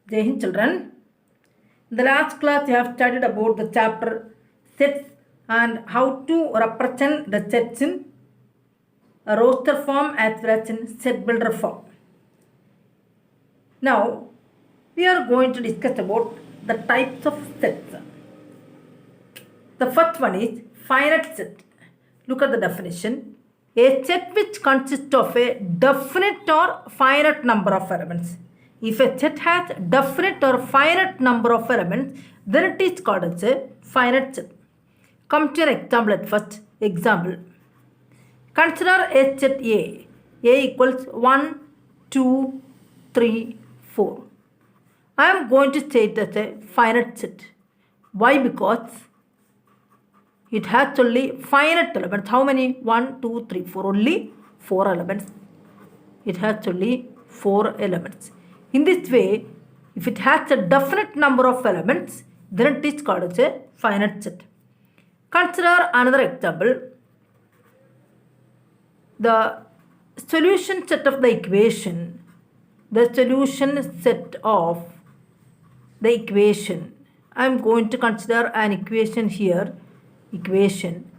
Jai Hind children. In the last class, you have studied about the chapter sets and how to represent the sets in a roster form as well as in set builder form. Now, we are going to discuss about the types of sets. The first one is finite set. Look at the definition. A set which consists of a definite or finite number of elements. If a set has definite or finite number of elements, then it is called as a finite set. Come to an example at first. Example. Consider a set A. A equals 1, 2, 3, 4. I am going to say it as a finite set. Why? Because it has only finite elements. How many? 1, 2, 3, 4. Only 4 elements. It has only 4 elements. In this way, if it has a definite number of elements, then it is called as a finite set. Consider another example. The solution set of the equation. The solution set of the equation. I am going to consider an equation here. Equation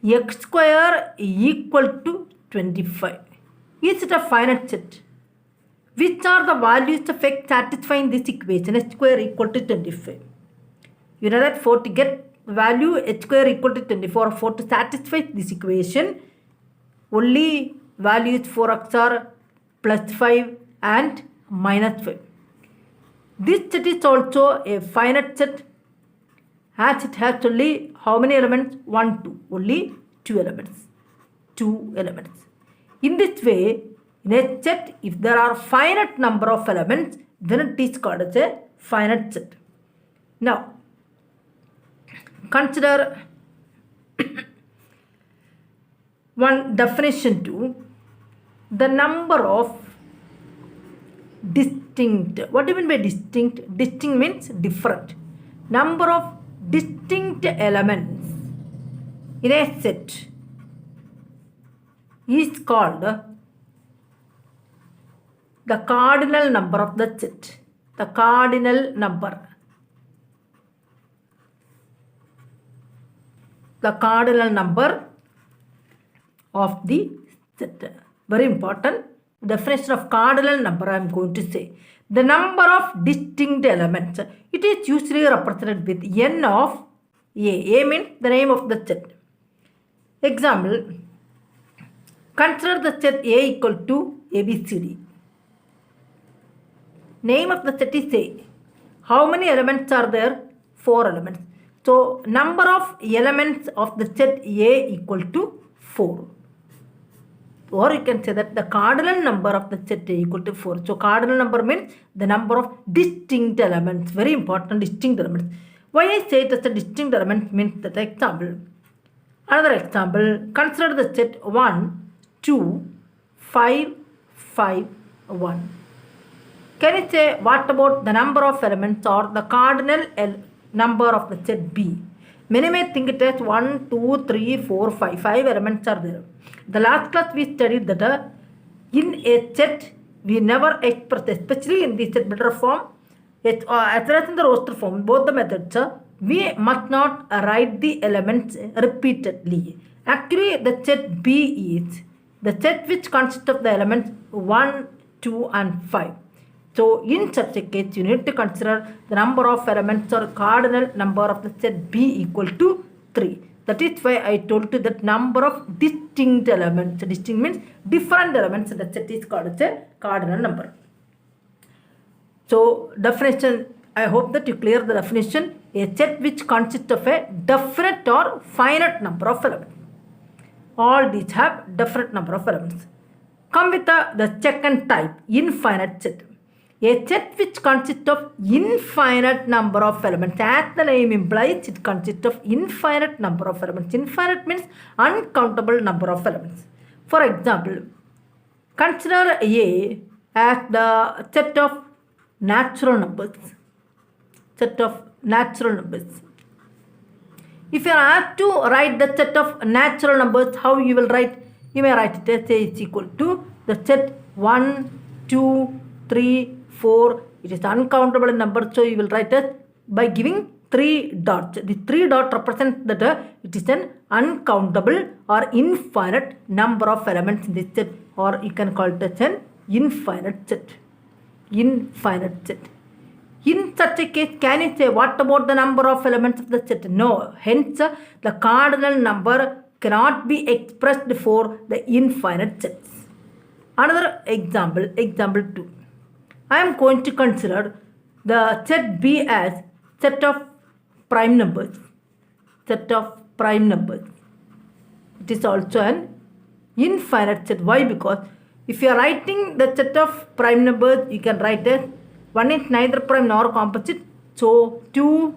x square equal to 25. Is it a finite set? Which are the values of x satisfying this equation? X square equal to 25. You know that for to get value x square equal to 24, for to satisfy this equation, only values for x are plus 5 and minus 5. This set is also a finite set, as it has only how many elements? 1, 2. Only 2 elements. 2 elements. In this way, in a set, if there are finite number of elements, then it is called as a finite set. Now, consider one definition to the number of distinct. What do you mean by distinct? Distinct means different. Number of distinct elements in a set is called the cardinal number of the set. The cardinal number. The cardinal number of the set. Very important. Definition of cardinal number I am going to say. The number of distinct elements. It is usually represented with n of A. A means the name of the set. Example. Consider the set A equal to ABCD. Name of the set is A. How many elements are there? 4 elements. So, number of elements of the set A equal to 4. Or you can say that the cardinal number of the set A equal to 4. So, cardinal number means the number of distinct elements. Very important, distinct elements. Why I say it as a distinct element means that example. Another example, consider the set 1, 2, 5, 5, 1. Can you say what about the number of elements or the cardinal number of the set B? Many may think it as 1, 2, 3, 4, 5. 5 elements are there. The last class we studied that in a set we never express, especially in the set builder form, as well as in the roster form, both the methods, we must not write the elements repeatedly. Actually, the set B is the set which consists of the elements 1, 2 and 5. So, in such a case, you need to consider the number of elements or cardinal number of the set B equal to 3. That is why I told you that number of distinct elements. Distinct means different elements in the set is called as a cardinal number. So, definition, I hope that you clear the definition. A set which consists of a definite or finite number of elements. All these have definite number of elements. Come with the second type, infinite set. A set which consists of infinite number of elements. As the name implies, it consists of infinite number of elements. Infinite means uncountable number of elements. For example, consider A as the set of natural numbers. Set of natural numbers. If you are asked to write the set of natural numbers, how you will write? You may write it as A is equal to the set 1, 2, 3, 4. It is uncountable number, so you will write it by giving 3 dots. The 3 dot represents that it is an uncountable or infinite number of elements in this set, or you can call it as an infinite set. Infinite set. In such a case, can you say what about the number of elements of the set? No. Hence, the cardinal number cannot be expressed for the infinite sets. Another example, example 2. I am going to consider the set B as set of prime numbers. Set of prime numbers. It is also an infinite set. Why? Because if you are writing the set of prime numbers, you can write as 1 is neither prime nor composite. So 2,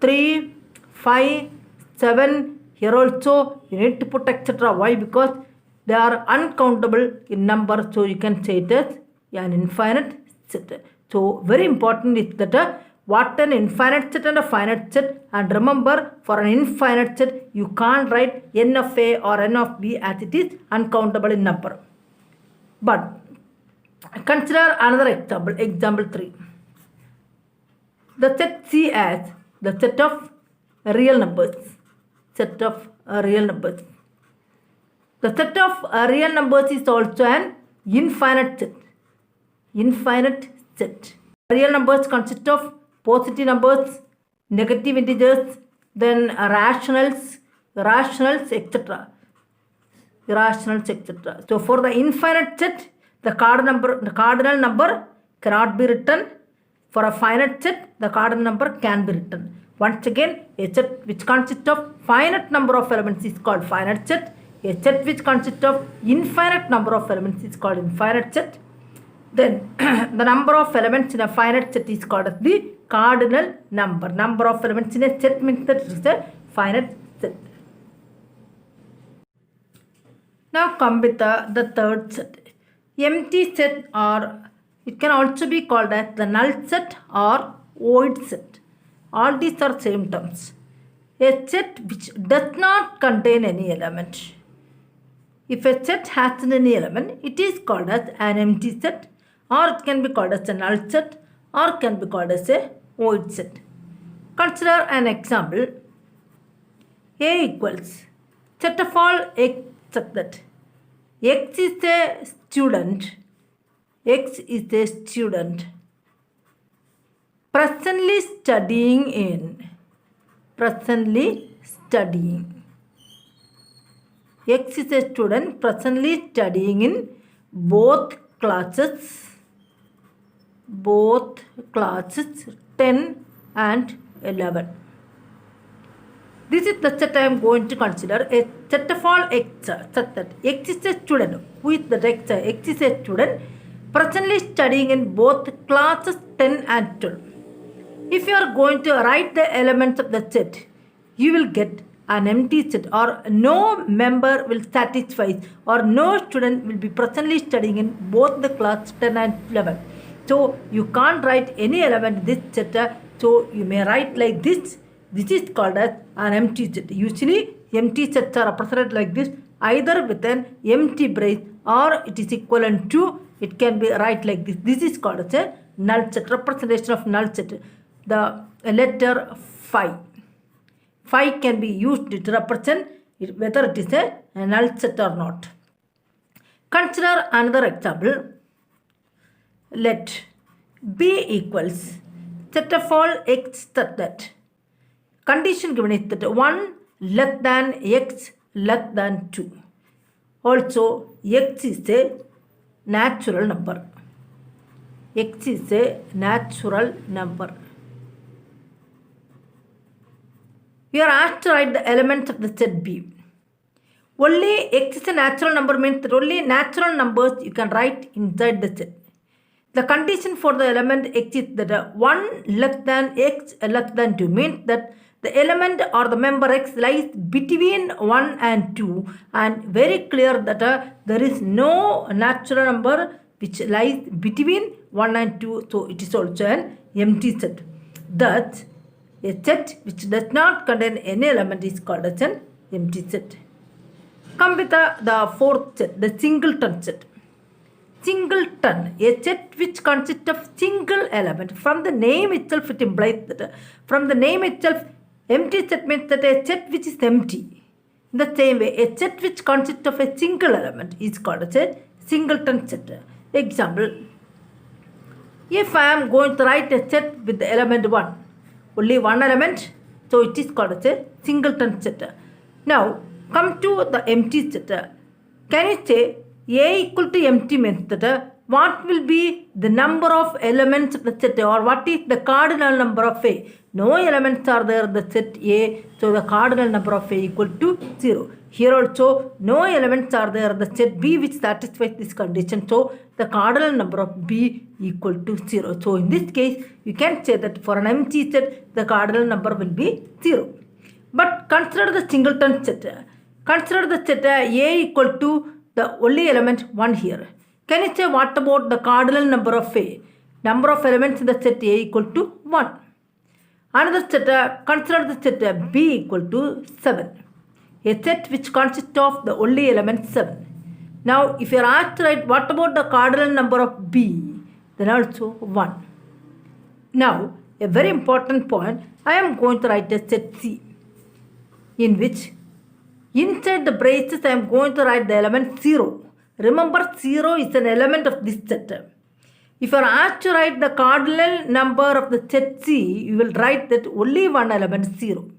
3, 5, 7. Here also you need to put etc. Why? Because they are uncountable in number. So you can say it as an infinite set. So very important is that what an infinite set and a finite set. And remember, for an infinite set, you can't write n of A or n of B as it is uncountable in number. But consider another example, example 3. The set C as the set of real numbers. Set of real numbers. The set of real numbers is also an infinite set. Infinite set. Real numbers consist of positive numbers, negative integers, then rationals, etc. Irrationals, etc. So for the infinite set, the cardinal number cannot be written. For a finite set, the cardinal number can be written. Once again, a set which consists of finite number of elements is called finite set. A set which consists of infinite number of elements is called infinite set. Then the number of elements in a finite set is called as the cardinal number. Number of elements in a set means that it is a finite set. Now come with the third set. Empty set, or it can also be called as the null set or void set. All these are same terms. A set which does not contain any element. If a set has any element, it is called as an empty set, or it can be called as a null set, or can be called as a void set. Consider an example. A equals set of all x such that x is a student. X is a student presently studying in. Presently studying. X is a student presently studying in both classes 10 and 11. This is the set I am going to consider. A set of all x such that x is a student. Who is the x? X is a student presently studying in both classes 10 and 12. If you are going to write the elements of the set, you will get an empty set, or no member will satisfy, or no student will be presently studying in both the class 10 and 11. So you can't write any element in this set. So you may write like this. This is called as an empty set. Usually empty sets are represented like this, either with an empty brace or it is equivalent to, it can be write like this. This is called as a null set, representation of null set. The letter phi. Phi can be used to represent whether it is a null set or not. Consider another example. Let B equals set of all x such that condition given is that 1 less than x less than 2. Also, x is a natural number. X is a natural number. We are asked to write the elements of the set B. Only x is a natural number means that only natural numbers you can write inside the set. The condition for the element x is that 1 less than x less than 2 means that the element or the member x lies between 1 and 2, and very clear that there is no natural number which lies between 1 and 2, so it is also an empty set. Thus, a set which does not contain any element is called as an empty set. Come with the fourth set, the singleton set. singleton, a set which consists of single element. From the name itself, it implies that from the name itself, empty set means that a set which is empty. In the same way, a set which consists of a single element is called as a singleton set. Example, if I am going to write a set with the element 1, only one element, so it is called as a singleton set. Now, come to the empty set. Can you say A equal to empty means that what will be the number of elements of the set, or what is the cardinal number of A? No elements are there in the set A, so the cardinal number of A equal to 0. Here also no elements are there in the set B which satisfies this condition, so the cardinal number of B equal to 0. So in this case, you can say that for an empty set, the cardinal number will be 0. But consider the singleton set. Consider the set A equal to the only element 1 here. Can you say what about the cardinal number of A? Number of elements in the set A equal to 1. Another set, consider the set B equal to 7. A set which consists of the only element 7. Now, if you are asked to write what about the cardinal number of B, then also 1. Now, a very important point, I am going to write a set C, in which inside the braces I am going to write the element 0. Remember, 0 is an element of this set. If you are asked to write the cardinal number of the set C, you will write that only one element 0.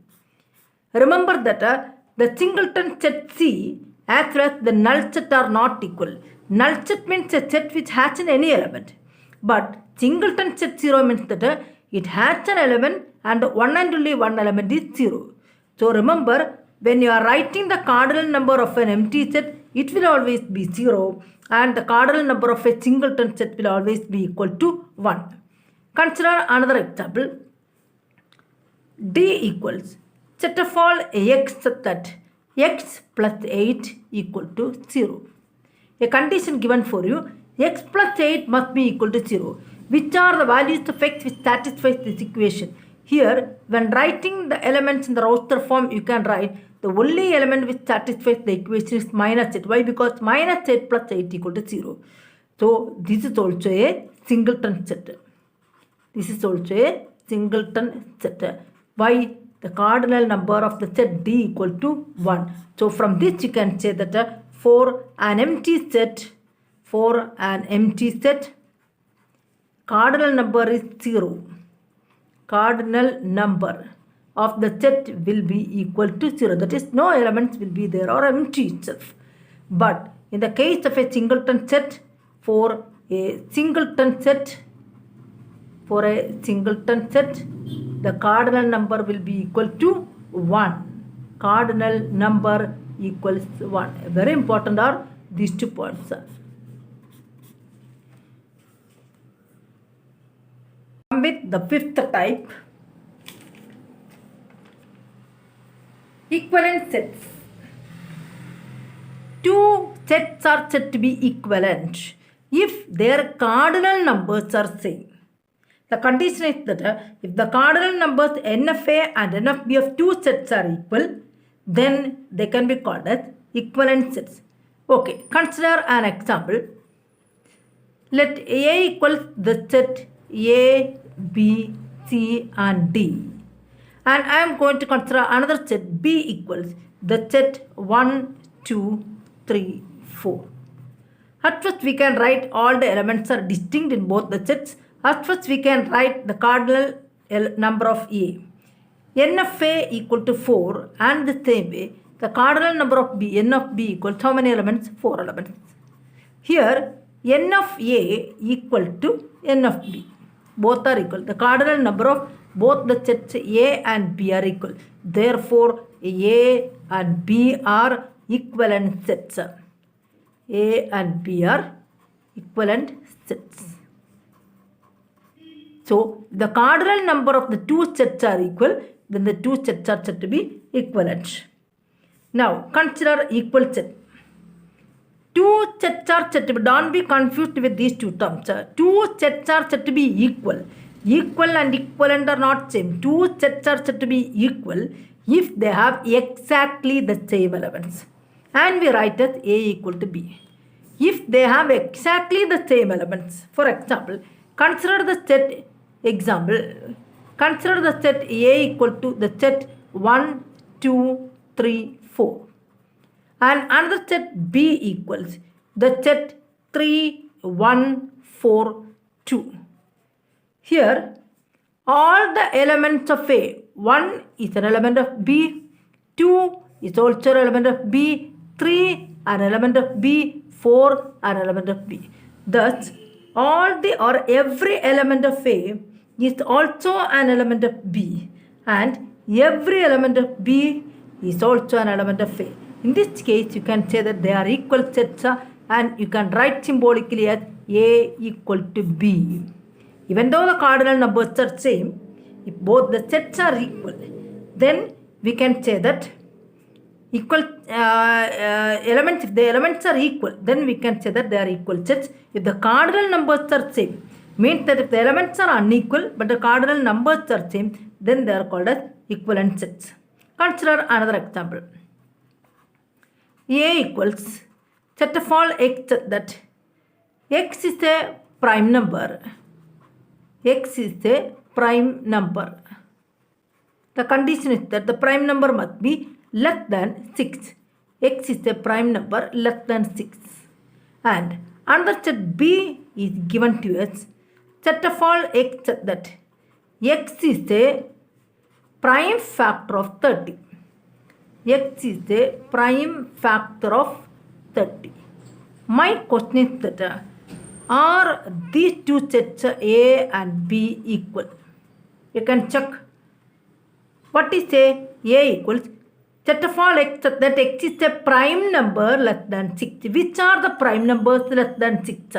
Remember that the singleton set C as well as the null set are not equal. Null set means a set which has any element. But singleton set 0 means that it has an element and one and only one element is 0. So remember, when you are writing the cardinal number of an empty set, it will always be 0, and the cardinal number of a singleton set will always be equal to 1. Consider another example. D equals set of all x that x plus 8 equal to 0. A condition given for you, x plus 8 must be equal to 0. Which are the values of x which satisfies this equation? Here, when writing the elements in the roster form, you can write the only element which satisfies the equation is minus 8. Why? Because minus 8 plus 8 equal to 0. So, this is also a singleton set. This is also a singleton set. Why? The cardinal number of the set D equal to 1. So, from this you can say that for an empty set, cardinal number is 0. Cardinal number of the set will be equal to 0. That is, no elements will be there or empty itself. But in the case of a singleton set, for a singleton set, the cardinal number will be equal to 1. Cardinal number equals 1. Very important are these 2 points. With the fifth type, equivalent sets. Two sets are said to be equivalent if their cardinal numbers are same. The condition is that if the cardinal numbers n of A and n of B of two sets are equal, then they can be called as equivalent sets. Okay, consider an example. Let A equals the set A, B, C and D. And I am going to consider another set B equals the set 1, 2, 3, 4. At first we can write all the elements are distinct in both the sets. At first we can write the cardinal number of A. N of A equal to 4, and the same way the cardinal number of B, N of B equals how many elements? 4 elements. Here N of A equal to N of B. Both are equal. The cardinal number of both the sets A and B are equal. Therefore, A and B are equivalent sets. A and B are equivalent sets. So, the cardinal number of the two sets are equal, then the two sets are said to be equivalent. Now, consider equal set. Two sets are said to be, don't be confused with these two terms. Two sets are said to be equal. Equal and equivalent are not same. Two sets are said to be equal if they have exactly the same elements. And we write as A equal to B. if they have exactly the same elements. For example, consider the set example. Consider the set A equal to the set 1, 2, 3, 4. And another set B equals the set 3, 1, 4, 2. Here, all the elements of A, 1 is an element of B, 2 is also an element of B, 3 an element of B, 4 an element of B. Thus, every element of A is also an element of B, and every element of B is also an element of A. In this case, you can say that they are equal sets, and you can write symbolically as A equal to B. Even though the cardinal numbers are same, if both the sets are equal, then we can say that equal elements, if the elements are equal, then we can say that they are equal sets. If the cardinal numbers are same, means that if the elements are unequal but the cardinal numbers are same, then they are called as equivalent sets. Consider another example. A equals set of all x that x is a prime number. X is a prime number. The condition is that the prime number must be less than 6. X is a prime number less than 6. And another set B is given to us. Set of all x that x is a prime factor of 30. X is a prime factor of 30. My question is that are these two sets A and B equal? You can check. What is A? A equals set of all x that x is a prime number less than 6. Which are the prime numbers less than 6?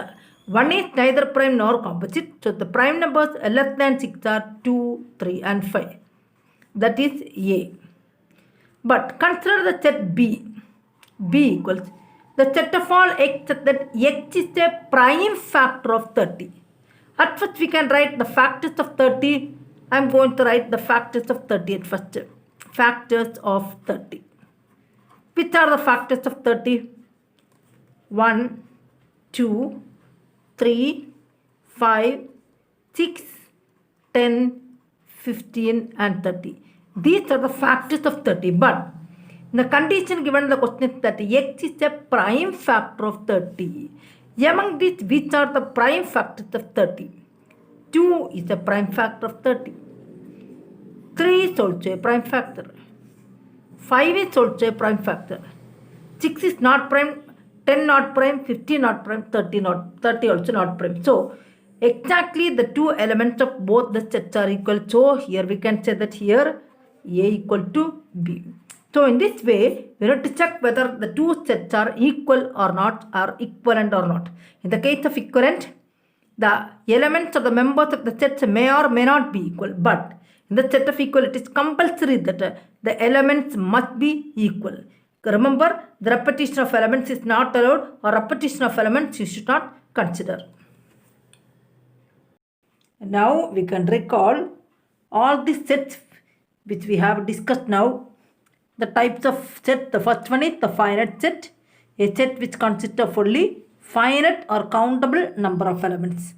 One is neither prime nor composite. So the prime numbers less than 6 are 2, 3 and 5. That is A. But consider the set B. B equals the set of all x that x is a prime factor of 30. At first we can write the factors of 30. I am going to write the factors of 30 at first. Factors of 30. Which are the factors of 30? 1, 2, 3, 5, 6, 10, 15 and 30. These are the factors of 30. But the condition given in the question is that x is a prime factor of 30. Among these, which are the prime factors of 30? 2 is a prime factor of 30. 3 is also a prime factor. 5 is also a prime factor. 6 is not prime, 10 not prime, 15 not prime, 30 also not prime. So, exactly the two elements of both the sets are equal. So, here we can say that here A equal to B. So, in this way, we have to check whether the two sets are equal or not, or equivalent or not. In the case of equivalent, the elements of the members of the sets may or may not be equal. But in the set of equal, it is compulsory that the elements must be equal. Remember, the repetition of elements is not allowed, or repetition of elements you should not consider. Now we can recall all the sets which we have discussed now. The types of set, the first one is the finite set, a set which consists of only finite or countable number of elements.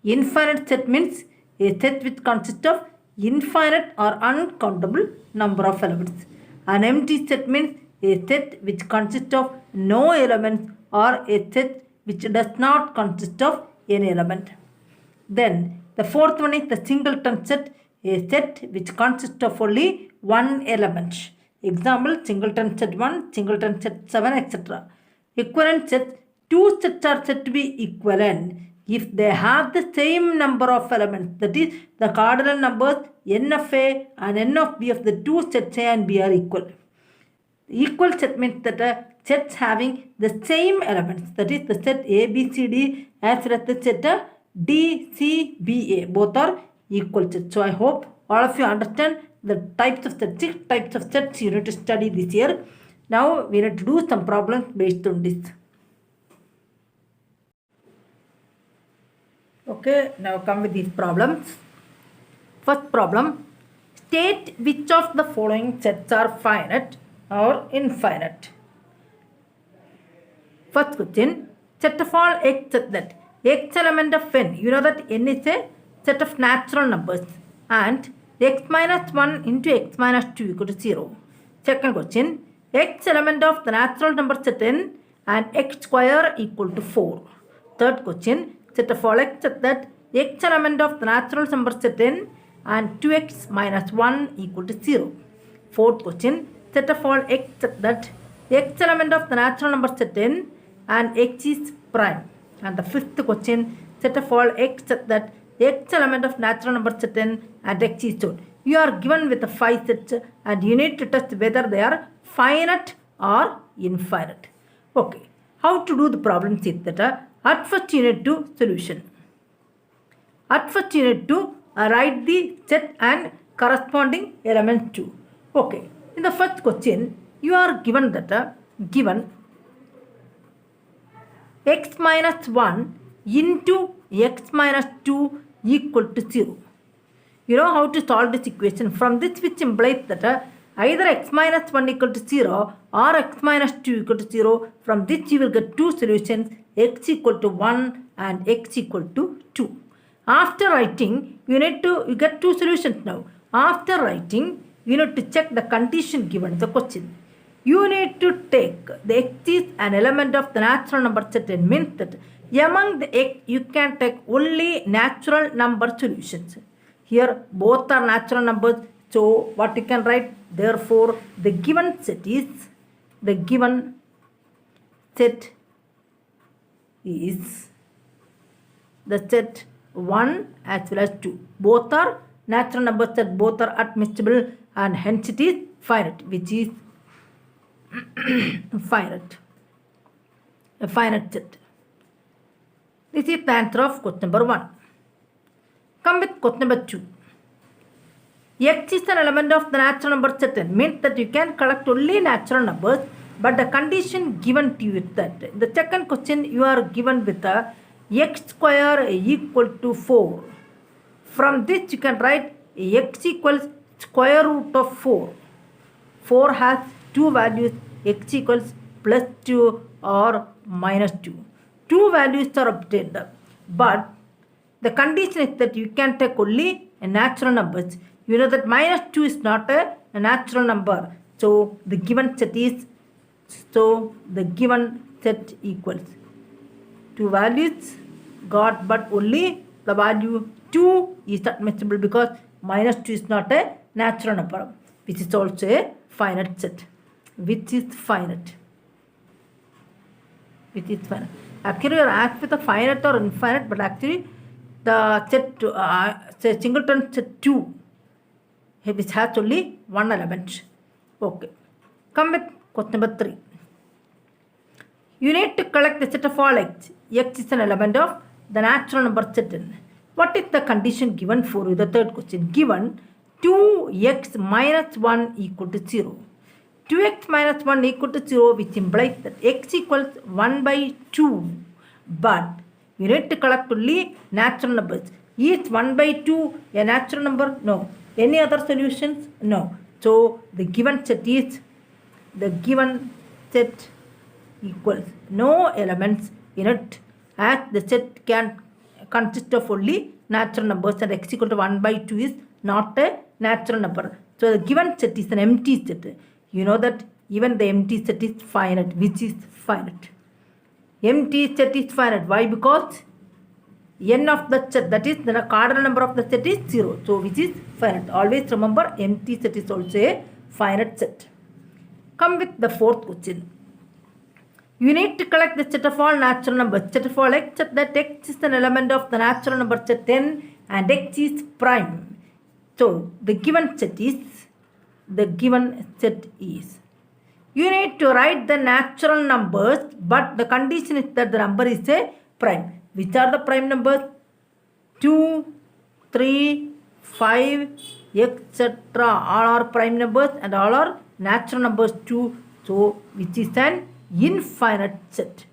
Infinite set means a set which consists of infinite or uncountable number of elements. An empty set means a set which consists of no elements, or a set which does not consist of any element. Then the fourth one is the singleton set, a set which consists of only one element. Example, singleton set 1, singleton set 7, etc. Equivalent sets, two sets are said to be equivalent if they have the same number of elements. That is, the cardinal numbers n of A and n of B of the two sets A and B are equal. Equal set means that sets having the same elements. That is, the set A, B, C, D as well as the set D, C, B, A. Both are equal sets. So, I hope all of you understand the types of sets, 6 types of sets you need to study this year. Now, we need to do some problems based on this. Okay, now come with these problems. First problem, state which of the following sets are finite or infinite. First question, set of all x such that x element of n, you know that n is a set of natural numbers, and x minus 1 into x minus 2 equal to 0. Second question, x element of the natural number set n and x square equal to 4. Third question, set of all x such that x element of the natural number set n and 2x minus 1 equal to 0. Fourth question, set of all x such that x element of the natural number set n and x is prime. And the fifth question, set of all x such that x element of natural number set n and x is odd. You are given with the 5 sets and you need to test whether they are finite or infinite. Okay, how to do the problem is that at first you need to solution. At first you need to write the set and corresponding elements to. Okay, in the first question you are given that given x minus 1 into x minus 2 equal to 0. You know how to solve this equation from this, which implies that either x minus 1 equal to 0 or x minus 2 equal to 0. From this you will get two solutions, x equal to 1 and x equal to 2. After writing, you get two solutions now. After writing, you need to check the condition given in the question. You need to take the x is an element of the natural number set n, means that among the x you can take only natural number solutions. Here both are natural numbers, so what you can write, therefore the given set is the set 1 as well as 2. Both are natural numbers set, both are admissible, and hence it is finite, which is finite. A finite set. This is the answer of question number 1. Come with question number 2. X is an element of the natural number set n, means that you can collect only natural numbers, but the condition given to you is that in the second question you are given with a x square equal to 4. From this you can write x equals square root of 4. 4 has two values, x equals plus 2 or minus 2. Two values are obtained, but the condition is that you can take only a natural numbers. You know that minus 2 is not a natural number. So the given set equals two values got, but only the value 2 is admissible because minus 2 is not a natural number, which is also a finite set. Which is finite. Actually, you are asked with a finite or infinite, but actually the set singleton set 2, which has only one element. Okay. Come with question number 3. You need to collect the set of all x. X is an element of the natural number set n. What is the condition given for you? The third question. Given 2x minus 1 equal to 0. 2x minus 1 equal to 0, which implies that x equals 1 by 2. But you need to collect only natural numbers. Is 1 by 2 a natural number? No. Any other solutions? No. So the given set equals no elements in it, as the set can consist of only natural numbers, and x equal to 1 by 2 is not a natural number. So the given set is an empty set. You know that even the empty set is finite, which is finite. Empty set is finite. Why? Because n of the set, that is the cardinal number of the set is 0. So which is finite. Always remember, empty set is also a finite set. Come with the fourth question. You need to collect the set of all natural numbers. Set of all x, set that x is an element of the natural number set n and x is prime. So the given set is you need to write the natural numbers, but the condition is that the number is a prime. Which are the prime numbers? 2, 3, 5, etc. All are prime numbers and all are natural numbers too. So which is an infinite set.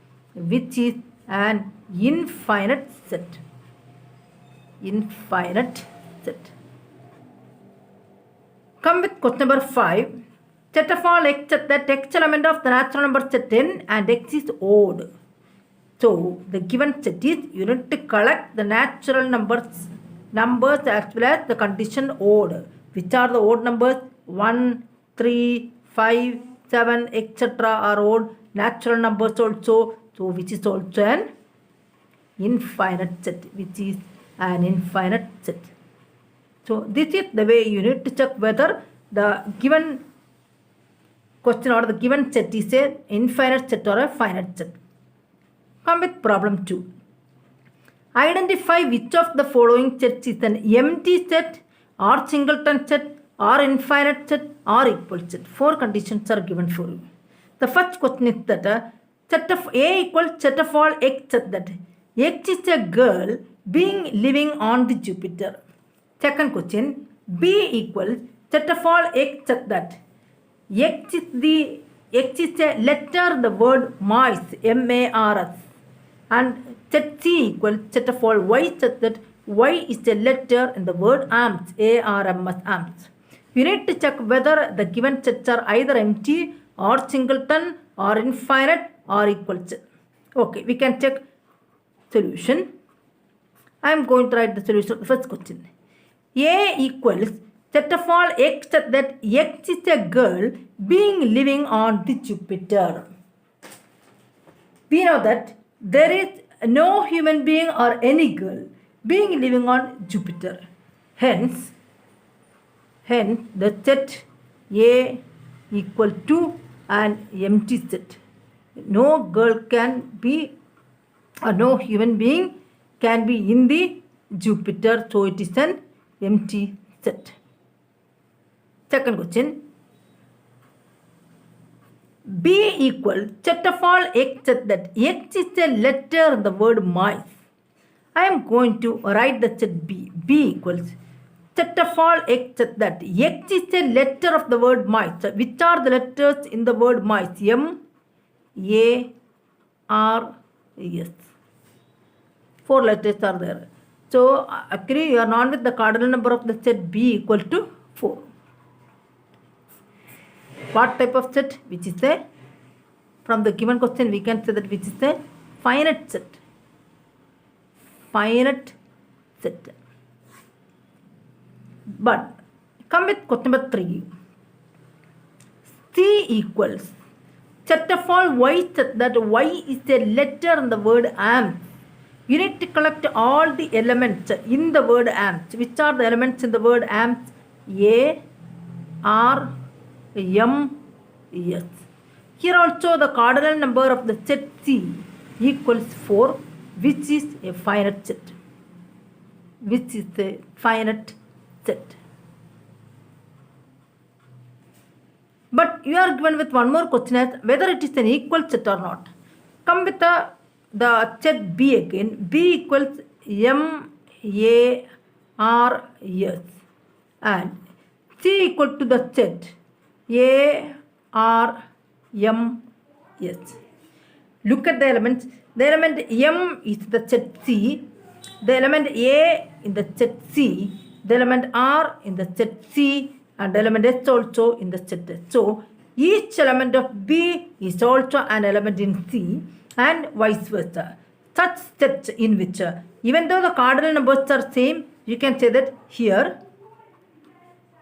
Come with question number 5. Set of all x, set that x element of the natural number set n and x is odd. So the given set is, you need to collect the natural numbers as well as the condition odd. Which are the odd numbers? 1, 3, 5, 7, etc. are odd. Natural numbers also. So which is also an infinite set. Which is an infinite set. So this is the way you need to check whether the given question or the given set is an infinite set or a finite set. Come with problem 2. Identify which of the following sets is an empty set or singleton set or infinite set or equal set. 4 conditions are given for you. The first question is that set of A equals set of all X set that X is a girl being living on the Jupiter. Second question, B equals set of all X set that X is a letter, the word Mars, M-A-R-S. And set C equals set of all Y set that Y is a letter in the word amps, A-R-M-S, amps. You need to check whether the given sets are either empty or singleton or infinite or equal set. Okay, we can check solution. I am going to write the solution of the first question. A equals set of all X set that X is a girl being living on the Jupiter. We know that there is no human being or any girl being living on Jupiter. Hence the set A equal to an empty set. No girl can be or no human being can be in the Jupiter, so it is an empty set. Second question. B equals set of all X set that X is a letter in the word mice. I am going to write the set B. B equals set of all X set that X is a letter of the word mice. Which are the letters in the word mice? M, A, R, S. 4 letters are there. So actually you are not with the cardinal number of the set B equal to 4. What type of set? Which is a, from the given question we can say that which is a finite set. Finite set. But come with question number 3. C equals set of all Y set that Y is a letter in the word amps. You need to collect all the elements in the word amps. Which are the elements in the word amps? A, R, M, S. Here also the cardinal number of the set C equals 4, which is a finite set. Which is a finite set. But you are given with one more question as whether it is an equal set or not. Come with the set B again. B equals M, A, R, S. And C equal to the set A, R, M, S. Look at the elements. The element M is the set C. The element A in the set C. The element R in the set C. And the element S also in the set S. So each element of B is also an element in C and vice versa. Such sets in which even though the cardinal numbers are same, you can say that here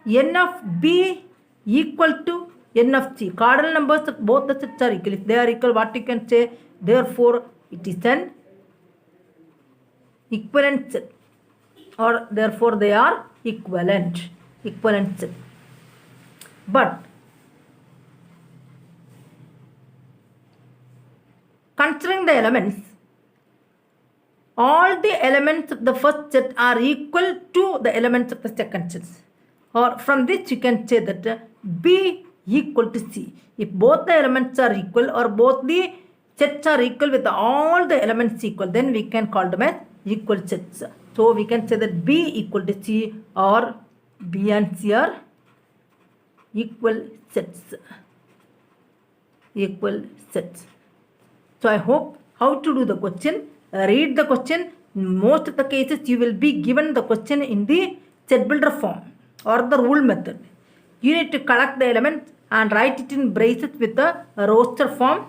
n of B equal to n of C. Cardinal numbers of both the sets are equal. If they are equal, what you can say? Therefore, it is an equivalent set. Or therefore, they are equivalent set. But considering the elements, all the elements of the first set are equal to the elements of the second set. Or from this you can say that B equal to C. If both the elements are equal or both the sets are equal with all the elements equal, then we can call them as equal sets. So we can say that B equal to C or B and C are equal sets. Equal sets. So I hope how to do the question. Read the question. In most of the cases you will be given the question in the set builder form or the rule method. You need to collect the elements and write it in braces with the roster form.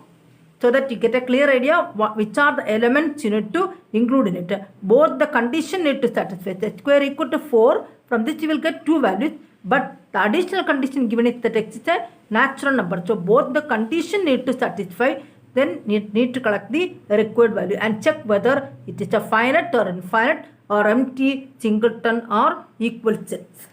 so that you get a clear idea which are the elements you need to include in it. Both the condition need to satisfy. Z square equal to 4, from this you will get 2 values, but the additional condition given is that x is a natural number. So both the condition need to satisfy, then need to collect the required value and check whether it is a finite or infinite or empty singleton or equal sets.